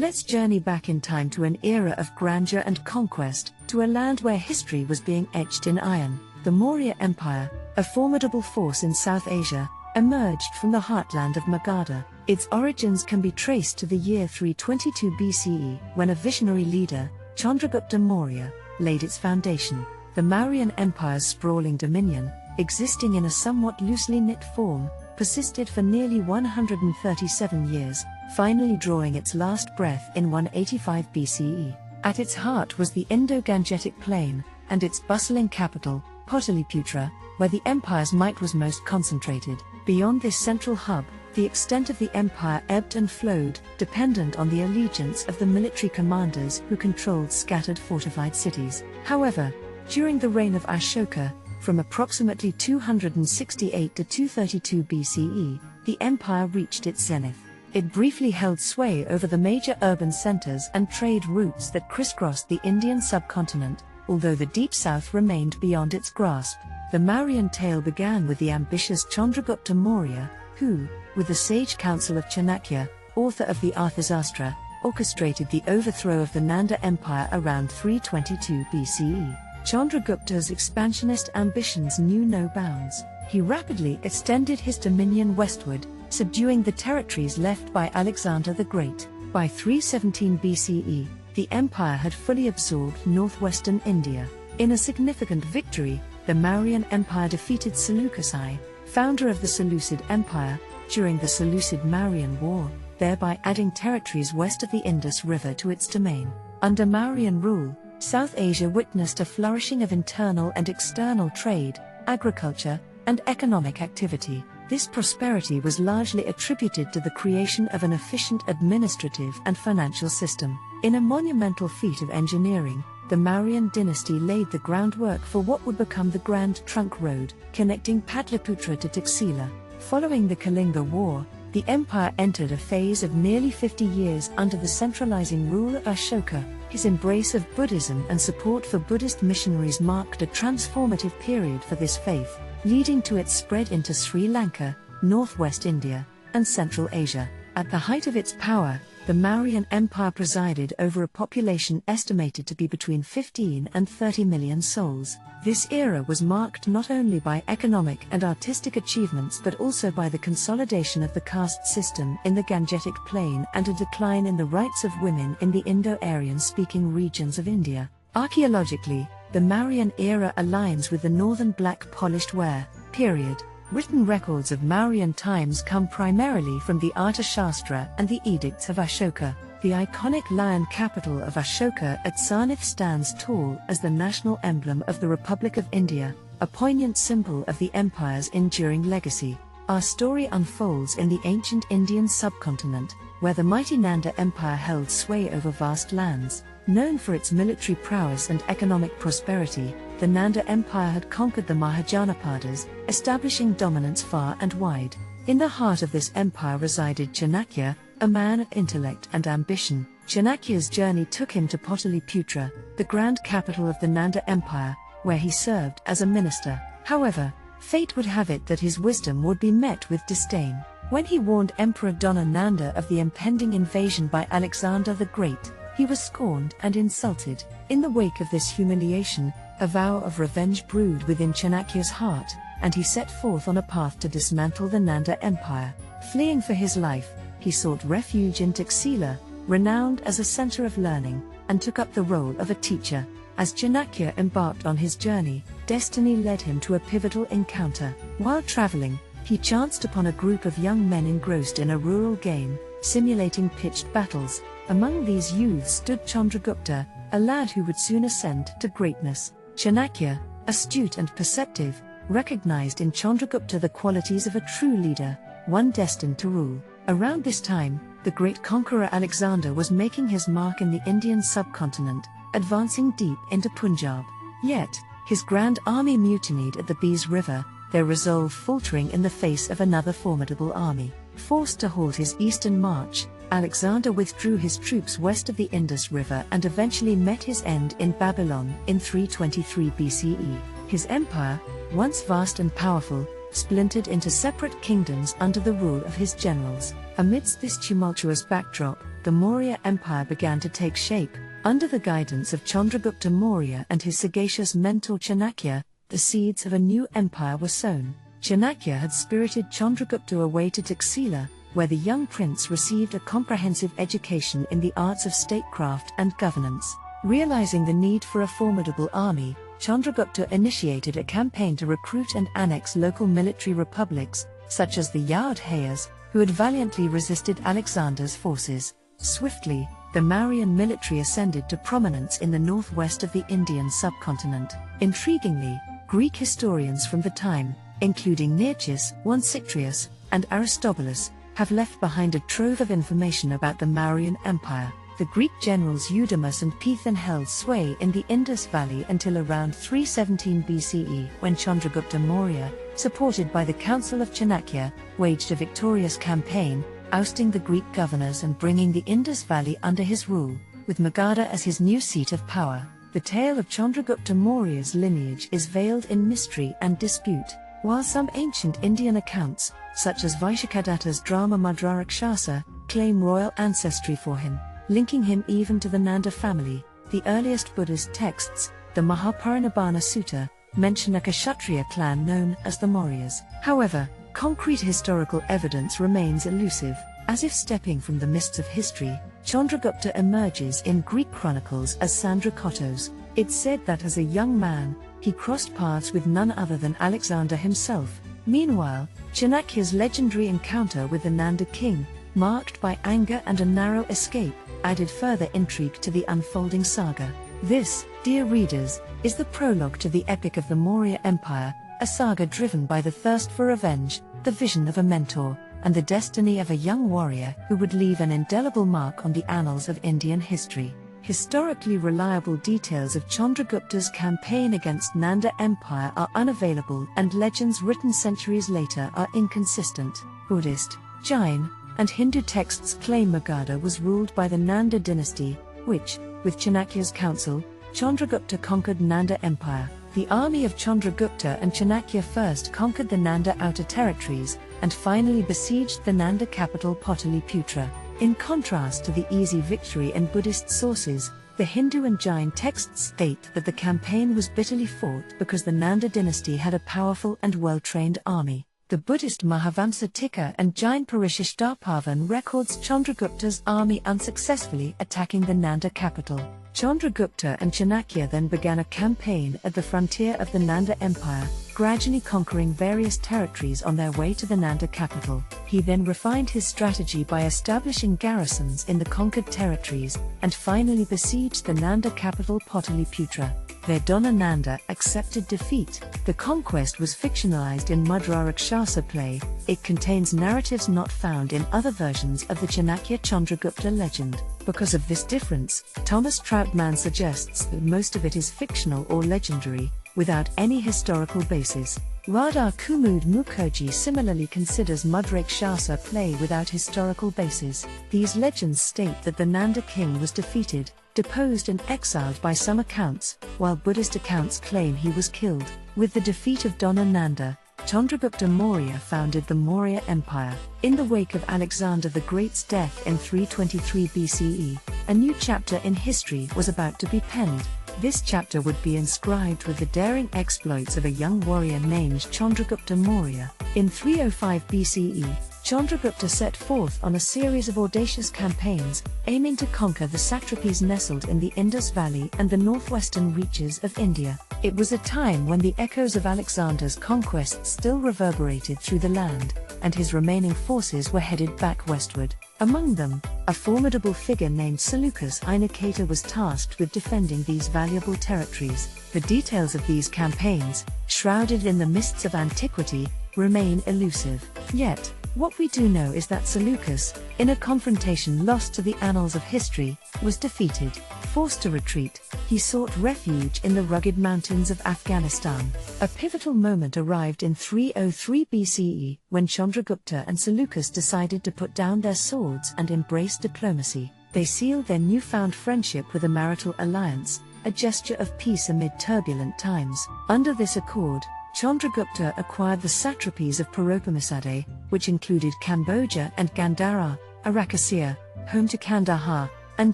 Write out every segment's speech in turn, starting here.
Let's journey back in time to an era of grandeur and conquest, to a land where history was being etched in iron. The Maurya Empire, a formidable force in South Asia, emerged from the heartland of Magadha. Its origins can be traced to the year 322 BCE, when a visionary leader, Chandragupta Maurya, laid its foundation. The Mauryan Empire's sprawling dominion, existing in a somewhat loosely knit form, persisted for nearly 137 years, finally drawing its last breath in 185 BCE. At its heart was the Indo-Gangetic Plain, and its bustling capital, Pataliputra, where the empire's might was most concentrated. Beyond this central hub, the extent of the empire ebbed and flowed, dependent on the allegiance of the military commanders who controlled scattered fortified cities. However, during the reign of Ashoka, from approximately 268 to 232 BCE, the empire reached its zenith. It briefly held sway over the major urban centers and trade routes that crisscrossed the Indian subcontinent, although the deep south remained beyond its grasp. The Mauryan tale began with the ambitious Chandragupta Maurya, who, with the sage counsel of Chanakya, author of the Arthashastra, orchestrated the overthrow of the Nanda Empire around 322 BCE. Chandragupta's expansionist ambitions knew no bounds. He rapidly extended his dominion westward, subduing the territories left by Alexander the Great. By 317 BCE, the empire had fully absorbed northwestern India. In a significant victory, the Mauryan Empire defeated Seleucus I, founder of the Seleucid Empire, during the Seleucid-Mauryan War, thereby adding territories west of the Indus River to its domain. Under Mauryan rule, South Asia witnessed a flourishing of internal and external trade, agriculture, and economic activity. This prosperity was largely attributed to the creation of an efficient administrative and financial system. In a monumental feat of engineering, the Mauryan dynasty laid the groundwork for what would become the Grand Trunk Road, connecting Patliputra to Taxila. Following the Kalinga War, the empire entered a phase of nearly 50 years under the centralizing rule of Ashoka. His embrace of Buddhism and support for Buddhist missionaries marked a transformative period for this faith, leading to its spread into Sri Lanka, northwest India, and Central Asia. At the height of its power, the Mauryan Empire presided over a population estimated to be between 15 and 30 million souls. This era was marked not only by economic and artistic achievements but also by the consolidation of the caste system in the Gangetic Plain and a decline in the rights of women in the Indo-Aryan-speaking regions of India. Archaeologically, the Mauryan era aligns with the northern Black Polished Ware period. Written records of Mauryan times come primarily from the Arthashastra and the edicts of Ashoka. The iconic lion capital of Ashoka at Sarnath stands tall as the national emblem of the Republic of India, a poignant symbol of the empire's enduring legacy. Our story unfolds in the ancient Indian subcontinent, where the mighty Nanda Empire held sway over vast lands. Known for its military prowess and economic prosperity, the Nanda Empire had conquered the Mahajanapadas, establishing dominance far and wide. In the heart of this empire resided Chanakya, a man of intellect and ambition. Chanakya's journey took him to Pataliputra, the grand capital of the Nanda Empire, where he served as a minister. However, fate would have it that his wisdom would be met with disdain. When he warned Emperor Dona Nanda of the impending invasion by Alexander the Great, he was scorned and insulted. In the wake of this humiliation, a vow of revenge brewed within Chanakya's heart, and he set forth on a path to dismantle the Nanda Empire. Fleeing for his life, he sought refuge in Taxila, renowned as a center of learning, and took up the role of a teacher. As Chanakya embarked on his journey, destiny led him to a pivotal encounter. While traveling, he chanced upon a group of young men engrossed in a rural game, simulating pitched battles. Among these youths stood Chandragupta, a lad who would soon ascend to greatness. Chanakya, astute and perceptive, recognized in Chandragupta the qualities of a true leader, one destined to rule. Around this time, the great conqueror Alexander was making his mark in the Indian subcontinent, advancing deep into Punjab. Yet, his grand army mutinied at the Beas River, their resolve faltering in the face of another formidable army. Forced to halt his eastern march, Alexander withdrew his troops west of the Indus River and eventually met his end in Babylon in 323 BCE. His empire, once vast and powerful, splintered into separate kingdoms under the rule of his generals. Amidst this tumultuous backdrop, the Maurya Empire began to take shape. Under the guidance of Chandragupta Maurya and his sagacious mentor Chanakya, the seeds of a new empire were sown. Chanakya had spirited Chandragupta away to Taxila, where the young prince received a comprehensive education in the arts of statecraft and governance. Realizing the need for a formidable army, Chandragupta initiated a campaign to recruit and annex local military republics, such as the Yaudhayas, who had valiantly resisted Alexander's forces. Swiftly, the Mauryan military ascended to prominence in the northwest of the Indian subcontinent. Intriguingly, Greek historians from the time, including Nearchus, Citrius, and Aristobulus, have left behind a trove of information about the Mauryan Empire. The Greek generals Eudemus and Pethan held sway in the Indus Valley until around 317 BCE, when Chandragupta Maurya, supported by the Council of Chanakya, waged a victorious campaign, ousting the Greek governors and bringing the Indus Valley under his rule, with Magadha as his new seat of power. The tale of Chandragupta Maurya's lineage is veiled in mystery and dispute. While some ancient Indian accounts, such as Vaishakadatta's drama Arthashastra, claim royal ancestry for him, linking him even to the Nanda family, the earliest Buddhist texts, the Mahaparinibbana Sutta, mention a Kshatriya clan known as the Mauryas. However, concrete historical evidence remains elusive. As if stepping from the mists of history, Chandragupta emerges in Greek chronicles as Sandrakottos. It's said that as a young man, he crossed paths with none other than Alexander himself. Meanwhile, Chanakya's legendary encounter with the Nanda king, marked by anger and a narrow escape, added further intrigue to the unfolding saga. This, dear readers, is the prologue to the epic of the Maurya Empire, a saga driven by the thirst for revenge, the vision of a mentor, and the destiny of a young warrior who would leave an indelible mark on the annals of Indian history. Historically reliable details of Chandragupta's campaign against Nanda Empire are unavailable, and legends written centuries later are inconsistent. Buddhist, Jain, and Hindu texts claim Magadha was ruled by the Nanda dynasty, which, with Chanakya's counsel, Chandragupta conquered Nanda Empire. The army of Chandragupta and Chanakya first conquered the Nanda outer territories, and finally besieged the Nanda capital Pataliputra. In contrast to the easy victory in Buddhist sources, the Hindu and Jain texts state that the campaign was bitterly fought because the Nanda dynasty had a powerful and well-trained army. The Buddhist Mahavamsa Tika and Jain Parishishtapavan records Chandragupta's army unsuccessfully attacking the Nanda capital. Chandragupta and Chanakya then began a campaign at the frontier of the Nanda Empire, gradually conquering various territories on their way to the Nanda capital. He then refined his strategy by establishing garrisons in the conquered territories, and finally besieged the Nanda capital Pataliputra. There Donna Nanda accepted defeat. The conquest was fictionalized in Arthashastra play. It contains narratives not found in other versions of the Chanakya Chandragupta legend. Because of this difference, Thomas Troutman suggests that most of it is fictional or legendary, without any historical basis. Radha Kumud Mukherjee similarly considers Arthashastra play without historical basis. These legends state that the Nanda king was defeated, deposed and exiled by some accounts, while Buddhist accounts claim he was killed. With the defeat of Donna Nanda, Chandragupta Maurya founded the Maurya Empire. In the wake of Alexander the Great's death in 323 BCE, a new chapter in history was about to be penned. This chapter would be inscribed with the daring exploits of a young warrior named Chandragupta Maurya. In 305 BCE, Chandragupta set forth on a series of audacious campaigns, aiming to conquer the satrapies nestled in the Indus Valley and the northwestern reaches of India. It was a time when the echoes of Alexander's conquests still reverberated through the land, and his remaining forces were headed back westward. Among them, a formidable figure named Seleucus Inakata was tasked with defending these valuable territories. The details of these campaigns, shrouded in the mists of antiquity, remain elusive. Yet, what we do know is that Seleucus, in a confrontation lost to the annals of history, was defeated. Forced to retreat, he sought refuge in the rugged mountains of Afghanistan. A pivotal moment arrived in 303 BCE, when Chandragupta and Seleucus decided to put down their swords and embrace diplomacy. They sealed their newfound friendship with a marital alliance, a gesture of peace amid turbulent times. Under this accord, Chandragupta acquired the satrapies of Paropamisade, which included Cambodia and Gandhara, Arakasya, home to Kandahar, and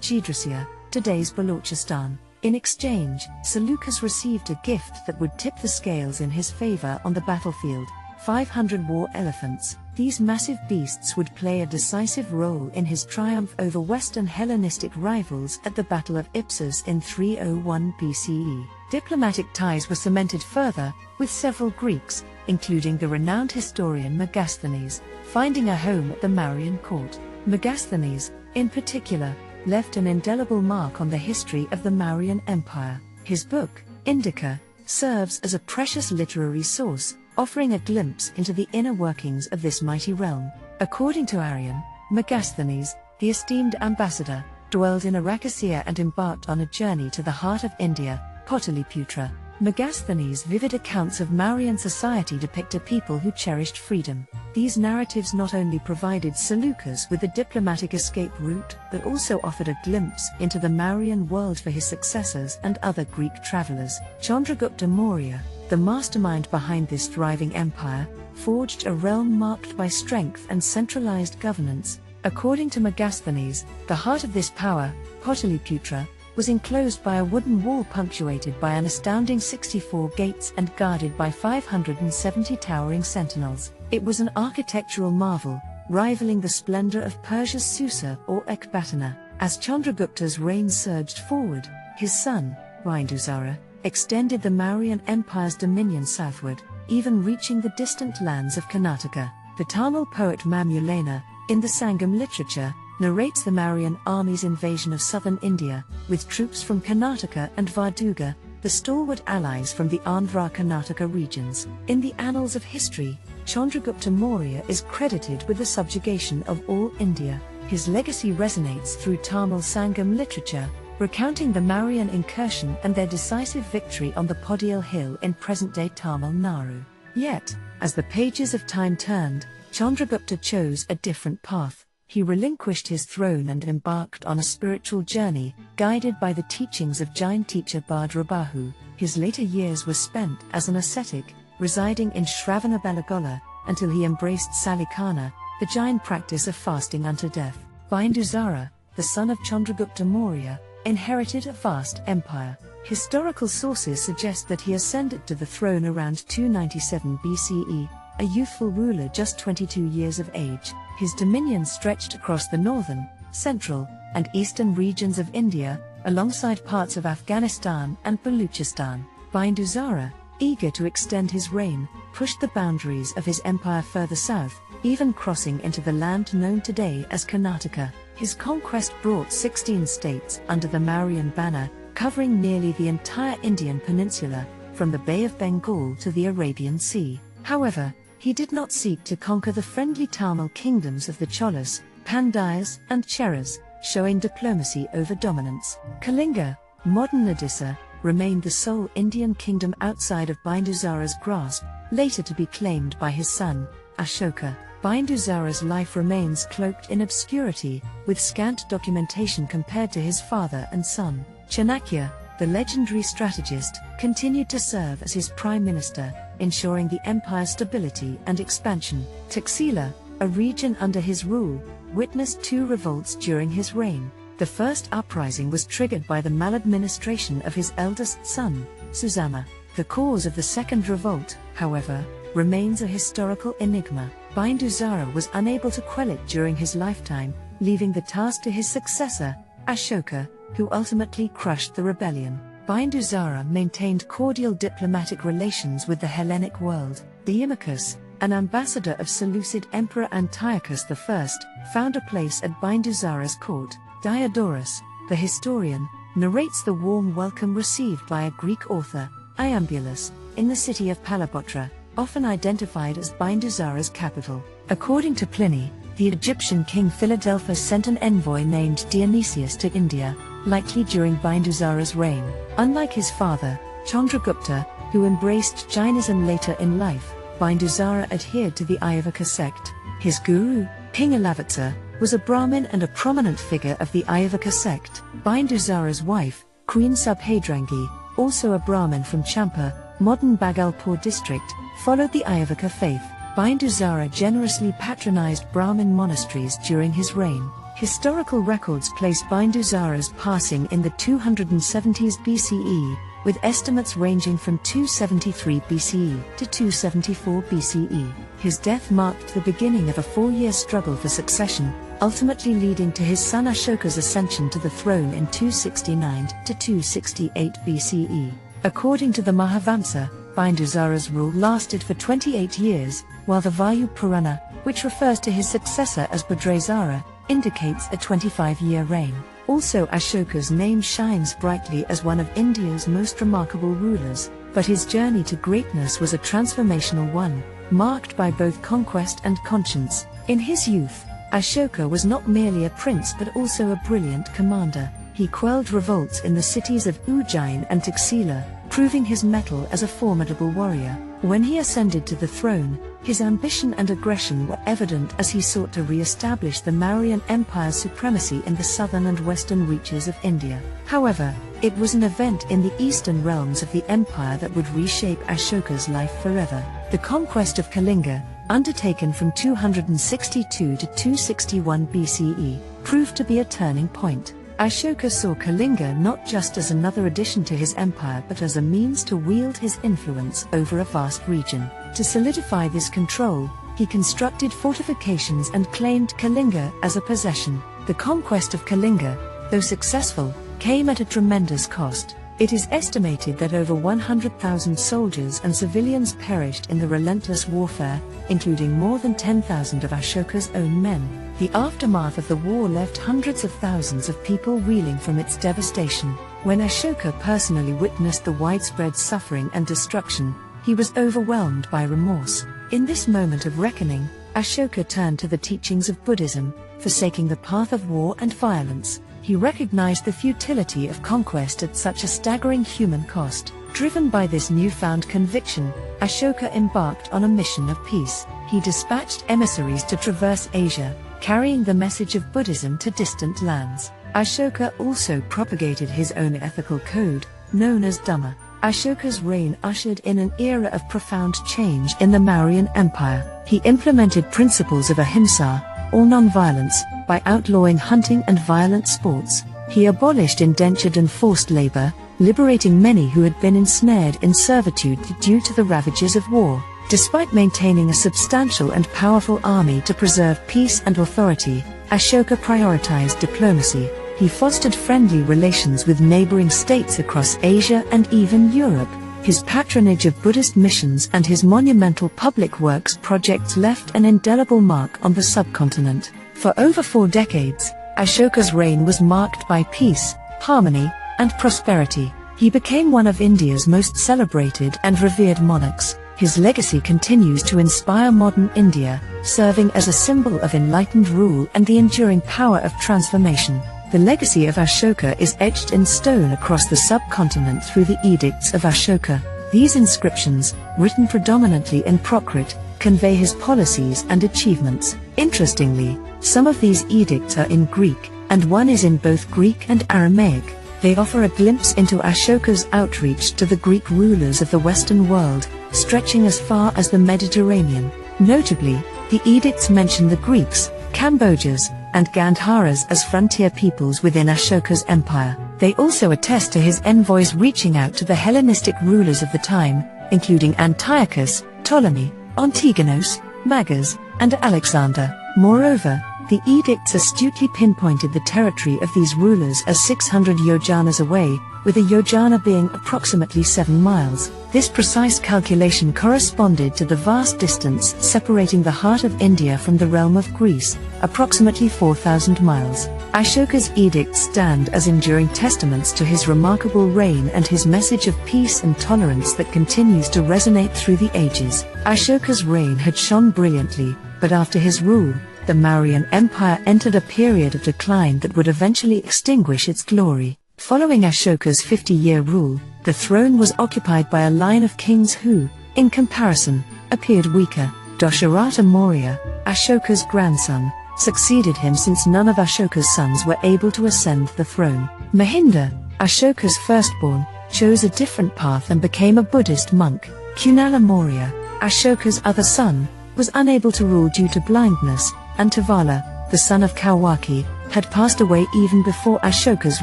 Jidrasiya, today's Balochistan. In exchange, Seleucus received a gift that would tip the scales in his favor on the battlefield: 500 war elephants. These massive beasts would play a decisive role in his triumph over Western Hellenistic rivals at the Battle of Ipsus in 301 BCE. Diplomatic ties were cemented further, with several Greeks, including the renowned historian Megasthenes, finding a home at the Mauryan court. Megasthenes, in particular, left an indelible mark on the history of the Mauryan Empire. His book, Indica, serves as a precious literary source, offering a glimpse into the inner workings of this mighty realm. According to Arrian, Megasthenes, the esteemed ambassador, dwelled in Arachisia and embarked on a journey to the heart of India, Pataliputra. Megasthenes' vivid accounts of Mauryan society depict a people who cherished freedom. These narratives not only provided Seleucus with a diplomatic escape route, but also offered a glimpse into the Mauryan world for his successors and other Greek travelers. Chandragupta Maurya, the mastermind behind this thriving empire, forged a realm marked by strength and centralized governance. According to Megasthenes, the heart of this power, Pataliputra, was enclosed by a wooden wall punctuated by an astounding 64 gates and guarded by 570 towering sentinels. It was an architectural marvel, rivaling the splendor of Persia's Susa or Ecbatana. As Chandragupta's reign surged forward, his son, Bindusara, extended the Mauryan Empire's dominion southward, even reaching the distant lands of Karnataka. The Tamil poet Mamulana, in the Sangam literature, narrates the Mauryan army's invasion of southern India, with troops from Karnataka and Varduga, the stalwart allies from the Andhra-Karnataka regions. In the annals of history, Chandragupta Maurya is credited with the subjugation of all India. His legacy resonates through Tamil Sangam literature, recounting the Mauryan incursion and their decisive victory on the Podiyal Hill in present-day Tamil Nadu. Yet, as the pages of time turned, Chandragupta chose a different path. He relinquished his throne and embarked on a spiritual journey, guided by the teachings of Jain teacher Bhadrabahu. His later years were spent as an ascetic, residing in Shravanabelagola, until he embraced Salikana, the Jain practice of fasting unto death. Bindusara, the son of Chandragupta Maurya, inherited a vast empire. Historical sources suggest that he ascended to the throne around 297 BCE, a youthful ruler just 22 years of age. His dominion stretched across the northern, central, and eastern regions of India, alongside parts of Afghanistan and Balochistan. Bindusara, eager to extend his reign, pushed the boundaries of his empire further south, even crossing into the land known today as Karnataka. His conquest brought 16 states under the Mauryan banner, covering nearly the entire Indian peninsula, from the Bay of Bengal to the Arabian Sea. However, he did not seek to conquer the friendly Tamil kingdoms of the Cholas, Pandyas, and Cheras, showing diplomacy over dominance. Kalinga, modern Odisha, remained the sole Indian kingdom outside of Bindusara's grasp, later to be claimed by his son, Ashoka. Bindusara's life remains cloaked in obscurity, with scant documentation compared to his father and son. Chanakya, the legendary strategist, continued to serve as his prime minister, ensuring the empire's stability and expansion. Taxila, a region under his rule, witnessed 2 revolts during his reign. The first uprising was triggered by the maladministration of his eldest son, Susama. The cause of the second revolt, however, remains a historical enigma. Bindusara was unable to quell it during his lifetime, leaving the task to his successor, Ashoka, who ultimately crushed the rebellion. Bindusara maintained cordial diplomatic relations with the Hellenic world. Diomachus, an ambassador of Seleucid Emperor Antiochus I, found a place at Bindusara's court. Diodorus, the historian, narrates the warm welcome received by a Greek author, Iambulus, in the city of Palabotra, often identified as Bindusara's capital. According to Pliny, the Egyptian king Philadelphus sent an envoy named Dionysius to India, likely during Bindusara's reign. Unlike his father, Chandragupta, who embraced Jainism later in life, Bindusara adhered to the Ayavaka sect. His guru, Pingalavitsa, was a Brahmin and a prominent figure of the Ayavaka sect. Bindusara's wife, Queen Subhadrangi, also a Brahmin from Champa, modern Bhagalpur district, followed the Ayavaka faith. Bindusara generously patronized Brahmin monasteries during his reign. Historical records place Bindusara's passing in the 270s BCE, with estimates ranging from 273 BCE to 274 BCE. His death marked the beginning of a 4-year struggle for succession, ultimately leading to his son Ashoka's ascension to the throne in 269 to 268 BCE. According to the Mahavamsa, Bindusara's rule lasted for 28 years, while the Vayu Purana, which refers to his successor as Bhadrasara, indicates a 25-year reign. Also, Ashoka's name shines brightly as one of India's most remarkable rulers, but his journey to greatness was a transformational one, marked by both conquest and conscience. In his youth, Ashoka was not merely a prince but also a brilliant commander. He quelled revolts in the cities of Ujjain and Taxila, proving his mettle as a formidable warrior. When he ascended to the throne, his ambition and aggression were evident as he sought to re-establish the Mauryan Empire's supremacy in the southern and western reaches of India. However, it was an event in the eastern realms of the empire that would reshape Ashoka's life forever. The conquest of Kalinga, undertaken from 262 to 261 BCE, proved to be a turning point. Ashoka saw Kalinga not just as another addition to his empire but as a means to wield his influence over a vast region. To solidify this control, he constructed fortifications and claimed Kalinga as a possession. The conquest of Kalinga, though successful, came at a tremendous cost. It is estimated that over 100,000 soldiers and civilians perished in the relentless warfare, including more than 10,000 of Ashoka's own men. The aftermath of the war left hundreds of thousands of people reeling from its devastation. When Ashoka personally witnessed the widespread suffering and destruction, he was overwhelmed by remorse. In this moment of reckoning, Ashoka turned to the teachings of Buddhism, forsaking the path of war and violence. He recognized the futility of conquest at such a staggering human cost. Driven by this newfound conviction, Ashoka embarked on a mission of peace. He dispatched emissaries to traverse Asia, carrying the message of Buddhism to distant lands. Ashoka also propagated his own ethical code, known as Dhamma. Ashoka's reign ushered in an era of profound change in the Mauryan Empire. He implemented principles of ahimsa, or non-violence, by outlawing hunting and violent sports. He abolished indentured and forced labor, liberating many who had been ensnared in servitude due to the ravages of war. Despite maintaining a substantial and powerful army to preserve peace and authority, Ashoka prioritized diplomacy. He fostered friendly relations with neighboring states across Asia and even Europe. His patronage of Buddhist missions and his monumental public works projects left an indelible mark on the subcontinent. For over 4 decades, Ashoka's reign was marked by peace, harmony, and prosperity. He became one of India's most celebrated and revered monarchs. His legacy continues to inspire modern India, serving as a symbol of enlightened rule and the enduring power of transformation. The legacy of Ashoka is etched in stone across the subcontinent through the Edicts of Ashoka. These inscriptions, written predominantly in Prakrit, convey his policies and achievements. Interestingly, some of these edicts are in Greek, and one is in both Greek and Aramaic. They offer a glimpse into Ashoka's outreach to the Greek rulers of the Western world, stretching as far as the Mediterranean. Notably, the edicts mention the Greeks, Cambodians, and Gandharas as frontier peoples within Ashoka's empire. They also attest to his envoys reaching out to the Hellenistic rulers of the time, including Antiochus, Ptolemy, Antigonus, Magas, and Alexander. Moreover, the edicts astutely pinpointed the territory of these rulers as 600 yojanas away, with a yojana being approximately 7 miles. This precise calculation corresponded to the vast distance separating the heart of India from the realm of Greece, approximately 4,000 miles. Ashoka's edicts stand as enduring testaments to his remarkable reign and his message of peace and tolerance that continues to resonate through the ages. Ashoka's reign had shone brilliantly, but after his rule, the Mauryan Empire entered a period of decline that would eventually extinguish its glory. Following Ashoka's 50-year rule, the throne was occupied by a line of kings who, in comparison, appeared weaker. Dasharatha Maurya, Ashoka's grandson, succeeded him since none of Ashoka's sons were able to ascend the throne. Mahinda, Ashoka's firstborn, chose a different path and became a Buddhist monk. Kunala Maurya, Ashoka's other son, was unable to rule due to blindness, and Tavala, the son of Kauyaki, had passed away even before Ashoka's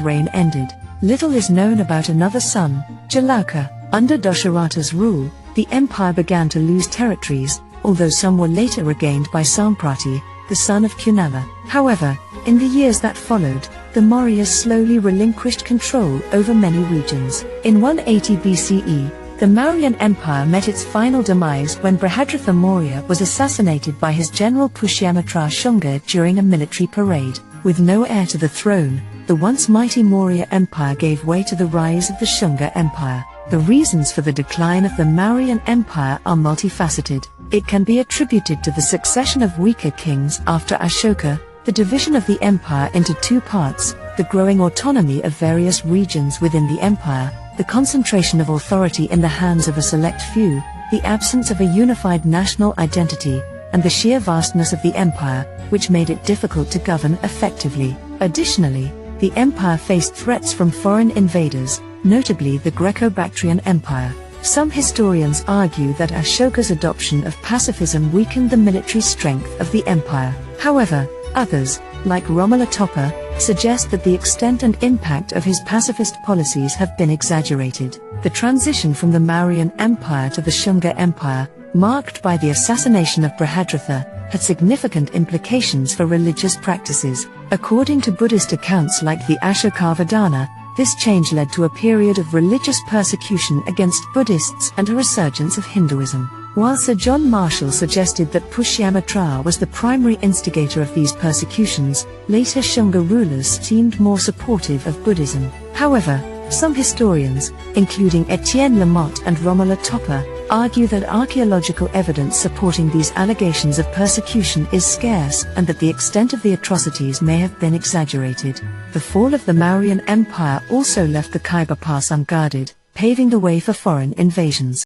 reign ended. Little is known about another son, Jalauka. Under Dasharatha's rule, the empire began to lose territories, although some were later regained by Samprati, the son of Kunala. However, in the years that followed, the Mauryas slowly relinquished control over many regions. In 180 BCE, the Mauryan Empire met its final demise when Brihadratha Maurya was assassinated by his general Pushyamitra Shunga during a military parade. With no heir to the throne, the once mighty Maurya Empire gave way to the rise of the Shunga Empire. The reasons for the decline of the Mauryan Empire are multifaceted. It can be attributed to the succession of weaker kings after Ashoka, the division of the empire into two parts, the growing autonomy of various regions within the empire, the concentration of authority in the hands of a select few, the absence of a unified national identity, and the sheer vastness of the empire, which made it difficult to govern effectively. Additionally, the empire faced threats from foreign invaders, notably the Greco-Bactrian Empire. Some historians argue that Ashoka's adoption of pacifism weakened the military strength of the empire. However, others, like Romila Toppa, suggest that the extent and impact of his pacifist policies have been exaggerated. The transition from the Mauryan Empire to the Shunga Empire, marked by the assassination of Brihadratha, had significant implications for religious practices. According to Buddhist accounts like the Ashokavadana, this change led to a period of religious persecution against Buddhists and a resurgence of Hinduism. While Sir John Marshall suggested that Pushyamitra was the primary instigator of these persecutions, later Shunga rulers seemed more supportive of Buddhism. However, some historians, including Etienne Lamotte and Romila Toppa, argue that archaeological evidence supporting these allegations of persecution is scarce and that the extent of the atrocities may have been exaggerated. The fall of the Mauryan Empire also left the Khyber Pass unguarded, paving the way for foreign invasions.